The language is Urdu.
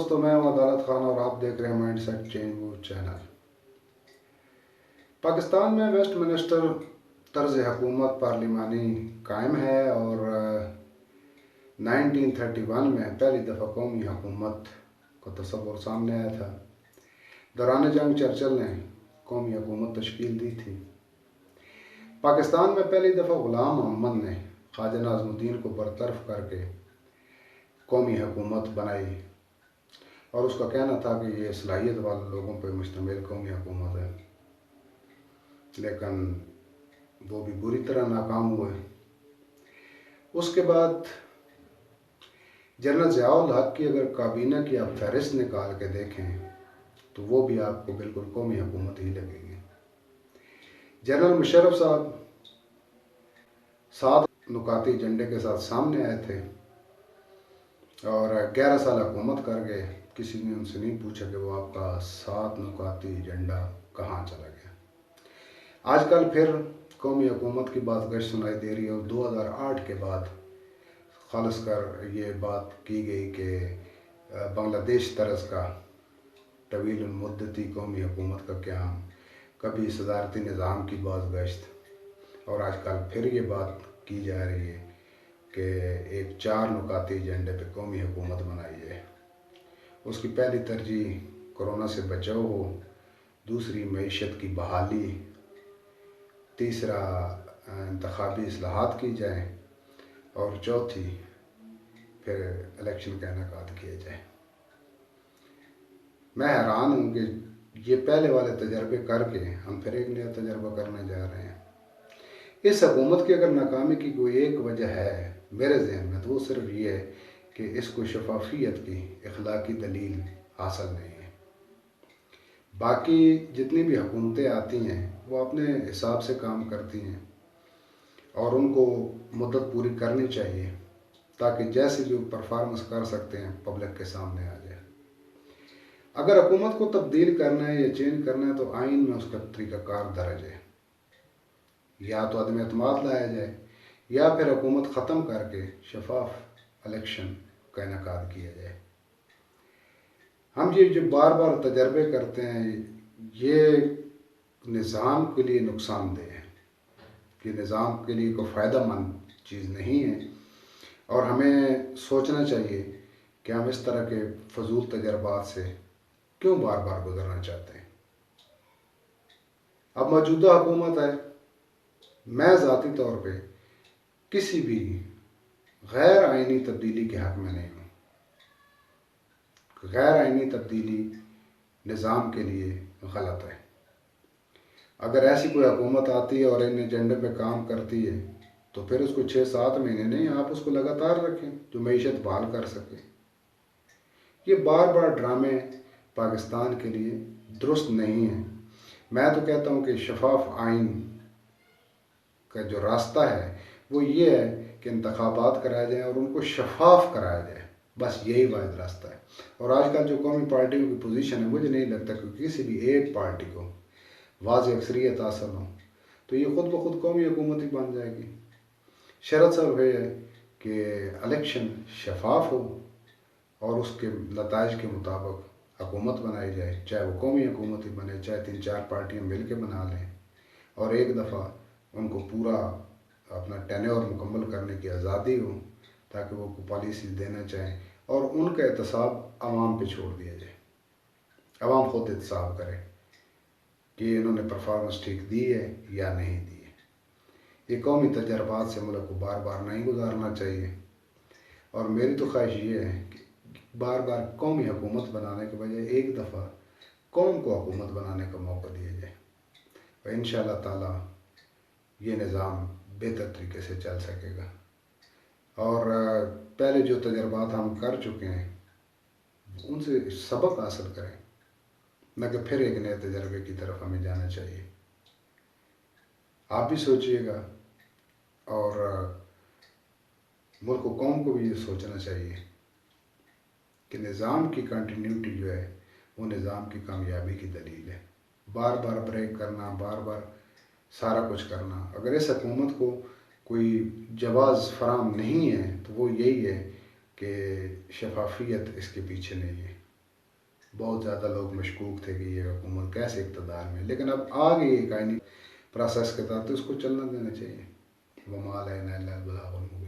دوستوں، میں ہوں عدالت خان اور آپ دیکھ رہے ہیں mind set change move channel. Pakistan میں ویسٹ منسٹر طرز حکومت پارلیمانی قائم ہے اور 1931 میں پہلی دفعہ قومی حکومت کا تصور سامنے آیا تھا۔ دوران جنگ چرچل نے قومی حکومت تشکیل دی تھی۔ پاکستان میں پہلی دفعہ غلام محمد نے خواجہ ناظم الدین کو برطرف کر کے قومی حکومت بنائی اور اس کا کہنا تھا کہ یہ صلاحیت والے لوگوں پر مشتمل قومی حکومت ہے، لیکن وہ بھی بری طرح ناکام ہوئے۔ اس کے بعد جنرل ضیاء الحق کی اگر کابینہ کی آپ فہرست نکال کے دیکھیں تو وہ بھی آپ کو بالکل قومی حکومت ہی لگے گی۔ جنرل مشرف صاحب 7 نکاتی ایجنڈے کے ساتھ سامنے آئے تھے اور 11 سال حکومت کر گئے۔ کسی نے ان سے نہیں پوچھا کہ وہ آپ کا 7 نکاتی ایجنڈا کہاں چلا گیا۔ آج کل پھر قومی حکومت کی بات گشت سنائی دے رہی ہے اور 2008 کے بعد خالص کر یہ بات کی گئی کہ بنگلہ دیش طرز کا طویل المدتی قومی حکومت کا قیام، کبھی صدارتی نظام کی بات گشت، اور آج کل پھر یہ بات کی جا رہی ہے کہ ایک 4 نکاتی ایجنڈے پہ قومی حکومت بنائی جائے۔ اس کی پہلی ترجیح کورونا سے بچاؤ ہو، دوسری معیشت کی بحالی، تیسرا انتخابی اصلاحات کی جائیں اور چوتھی پھر الیکشن کا انعقاد کیا جائے۔ میں حیران ہوں کہ یہ پہلے والے تجربے کر کے ہم پھر ایک نیا تجربہ کرنے جا رہے ہیں۔ اس حکومت کی اگر ناکامی کی کوئی ایک وجہ ہے میرے ذہن میں تو وہ صرف یہ ہے کہ اس کو شفافیت کی اخلاقی دلیل حاصل نہیں ہے۔ باقی جتنی بھی حکومتیں آتی ہیں وہ اپنے حساب سے کام کرتی ہیں اور ان کو مدت پوری کرنی چاہیے تاکہ جیسے جو پرفارمنس کر سکتے ہیں پبلک کے سامنے آ جائے۔ اگر حکومت کو تبدیل کرنا ہے یا چینج کرنا ہے تو آئین میں اس کا طریقہ کار درج ہے۔ یا تو عدم اعتماد لایا جائے یا پھر حکومت ختم کر کے شفاف الیکشن کا انعقاد کیا جائے۔ ہم یہ جو بار بار تجربے کرتے ہیں یہ نظام کے لیے نقصان دہ ہے، یہ نظام کے لیے کوئی فائدہ مند چیز نہیں ہے اور ہمیں سوچنا چاہیے کہ ہم اس طرح کے فضول تجربات سے کیوں بار بار گزرنا چاہتے ہیں۔ اب موجودہ حکومت ہے، میں ذاتی طور پہ کسی بھی غیر آئینی تبدیلی کے حق میں نہیں ہوں۔ غیر آئینی تبدیلی نظام کے لیے غلط ہے۔ اگر ایسی کوئی حکومت آتی ہے اور ان ایجنڈے پہ کام کرتی ہے تو پھر اس کو 6-7 مہینے نہیں، آپ اس کو لگاتار رکھیں جو معیشت بحال کر سکے۔ یہ بار بار ڈرامے پاکستان کے لیے درست نہیں ہیں۔ میں تو کہتا ہوں کہ شفاف آئین کا جو راستہ ہے وہ یہ ہے کہ انتخابات کرائے جائیں اور ان کو شفاف کرایا جائے، بس یہی واحد راستہ ہے۔ اور آج کل جو قومی پارٹیوں کی پوزیشن ہے مجھے نہیں لگتا کہ کسی بھی ایک پارٹی کو واضح اکثریت حاصل ہو تو یہ خود بخود قومی حکومت ہی بن جائے گی۔ شرط صرف یہ ہے کہ الیکشن شفاف ہو اور اس کے نتائج کے مطابق حکومت بنائی جائے، چاہے وہ قومی حکومت ہی بنے، چاہے 3-4 پارٹیاں مل کے بنا لیں، اور ایک دفعہ ان کو پورا اپنا ٹینیور مکمل کرنے کی آزادی ہو تاکہ وہ پالیسی دینا چاہیں اور ان کا احتساب عوام پہ چھوڑ دیا جائے۔ عوام خود احتساب کرے کہ انہوں نے پرفارمنس ٹھیک دی ہے یا نہیں دی ہے۔ یہ قومی تجربات سے ملک کو بار بار نہیں گزارنا چاہیے اور میری تو خواہش یہ ہے کہ بار بار قومی حکومت بنانے کے بجائے ایک دفعہ قوم کو حکومت بنانے کا موقع دیا جائے اور انشاءاللہ تعالی یہ نظام بہتر طریقے سے چل سکے گا۔ اور پہلے جو تجربات ہم کر چکے ہیں ان سے سبق حاصل کریں، نہ کہ پھر ایک نئے تجربے کی طرف ہمیں جانا چاہیے۔ آپ بھی سوچئے گا اور ملک و قوم کو بھی یہ سوچنا چاہیے کہ نظام کی کنٹینیوٹی جو ہے وہ نظام کی کامیابی کی دلیل ہے۔ بار بار بریک کرنا، بار بار سارا کچھ کرنا، اگر اس حکومت کو کوئی جواز فراہم نہیں ہے تو وہ یہی ہے کہ شفافیت اس کے پیچھے نہیں ہے۔ بہت زیادہ لوگ مشکوک تھے کہ یہ حکومت کیسے اقتدار میں، لیکن اب آ گئی ایک آئینی پروسیس کے تحت، تو اس کو چلنا دینا چاہیے. وما علینا الا البلاغ المبین.